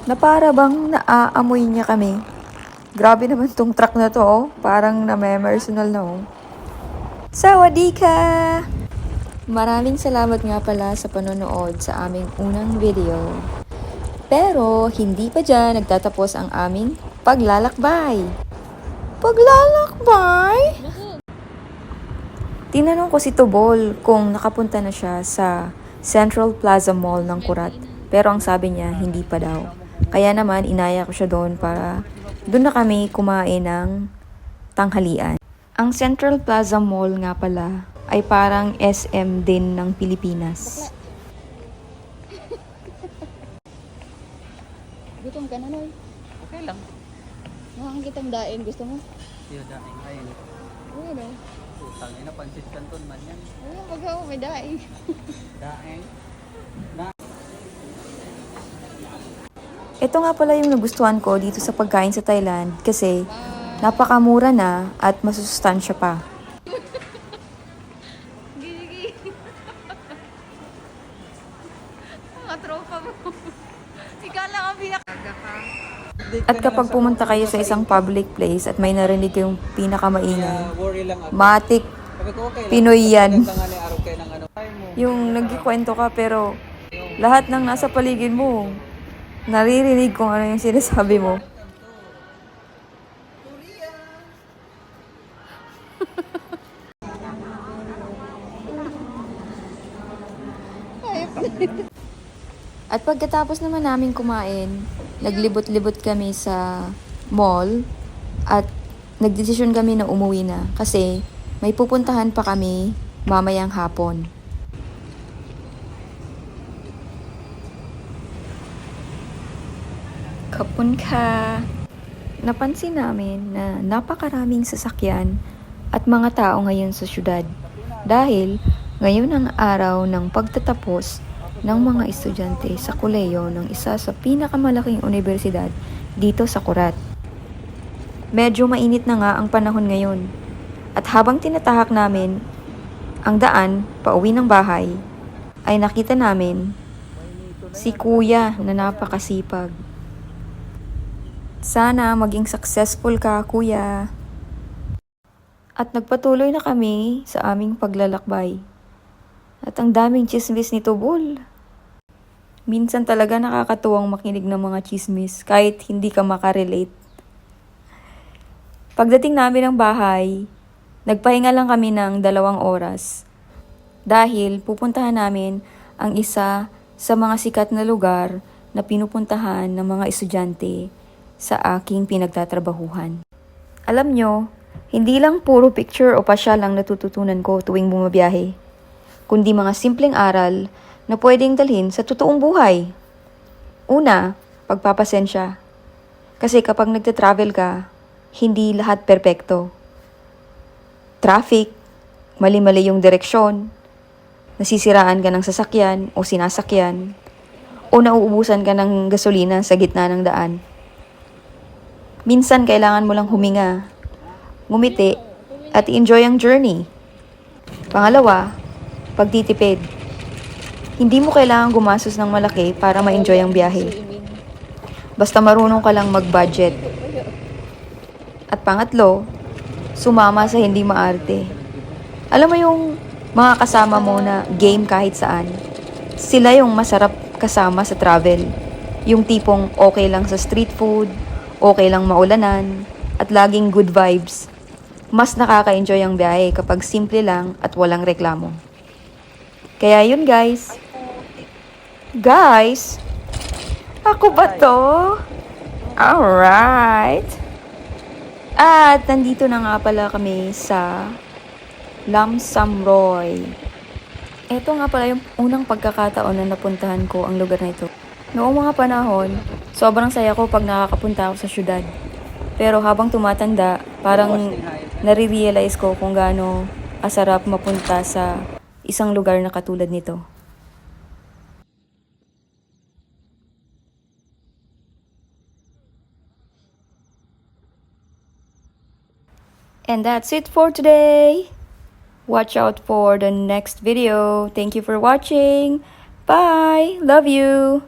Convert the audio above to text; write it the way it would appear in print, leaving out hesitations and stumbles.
na para bang naaamoy niya kami. Grabe naman tong truck na to, oh. Parang na-personal na, oh. Sawadika! Maraming salamat nga pala sa panonood sa aming unang video. Pero hindi pa dyan nagtatapos ang aming paglalakbay. Paglalakbay? Tinanong ko si Tobol kung nakapunta na siya sa Central Plaza Mall ng Kurat. Pero ang sabi niya, hindi pa daw. Kaya naman, inaya ko siya doon para doon na kami kumain ng tanghalian. Ang Central Plaza Mall nga pala ay parang SM din ng Pilipinas. Gutom ka na, Noy? Okay lang. Nakakitang dain. Gusto mo? Siya daing ayun. Oo, no? Utang ina pansit canton man yan. Oo, pag ako may daing. Daing. Na Ito nga pala yung nagustuhan ko dito sa pagkain sa Thailand kasi napakamura na at masusustansya pa. Gigi. Mga tropa mo. Ikaw lang ang pinakaga ka. At kapag pumunta kayo sa isang public place at may narinig kayong pinakamaingay, worry lang ako. matik Sabi ko, okay lang. Pinoy yan. Magandang nga na araw kayo ng ano. Yung nagkikwento ka pero lahat ng nasa paligid mo, naririnig kung ano yung sinasabi mo. At pagkatapos naman namin kumain, naglibot-libot kami sa mall at nagdesisyon kami na umuwi na kasi may pupuntahan pa kami mamayang hapon. Kapun ka! Napansin namin na napakaraming sasakyan at mga tao ngayon sa syudad dahil ngayon ang araw ng pagtatapos ng mga estudyante sa kolehiyo ng isa sa pinakamalaking universidad dito sa Kurat. Medyo mainit na nga ang panahon ngayon at habang tinatahak namin ang daan pauwi ng bahay ay nakita namin si Kuya na napakasipag. Sana maging successful ka, Kuya. At nagpatuloy na kami sa aming paglalakbay. At ang daming chismis ni Tobol. Minsan talaga nakakatuwang makinig ng mga chismis kahit hindi ka makarelate. Pagdating namin ng bahay, nagpahinga lang kami ng 2 oras. Dahil pupuntahan namin ang isa sa mga sikat na lugar na pinupuntahan ng mga estudyante sa aking pinagtatrabahuhan. Alam nyo, hindi lang puro picture o pasyal ang natututunan ko tuwing bumabiyahe, kundi mga simpleng aral na pwedeng dalhin sa totoong buhay. Una, pagpapasensya. Kasi kapag nagte-travel ka, hindi lahat perpekto. Traffic, mali-mali yung direksyon, nasisiraan ka ng sasakyan o sinasakyan, o nauubusan ka ng gasolina sa gitna ng daan. Minsan kailangan mo lang huminga, ngumiti, at enjoy ang journey. Pangalawa, pagtitipid. Hindi mo kailangan gumastos ng malaki para ma-enjoy ang biyahe. Basta marunong ka lang mag-budget. At pangatlo, sumama sa hindi maarte. Alam mo yung mga kasama mo na game kahit saan. Sila yung masarap kasama sa travel. Yung tipong okay lang sa street food, okay lang maulanan, at laging good vibes. Mas nakaka-enjoy ang biyahe kapag simple lang at walang reklamo. Kaya yun guys. Guys! Ako ba to? Alright! At nandito na nga pala kami sa Lam Sam Roy. Ito nga pala yung unang pagkakataon na napuntahan ko ang lugar na ito. Noong mga panahon, sobrang saya ko pag nakakapunta ako sa syudad. Pero habang tumatanda, parang nare-realize ko kung gaano asarap mapunta sa isang lugar na katulad nito. And that's it for today. Watch out for the next video. Thank you for watching. Bye. Love you.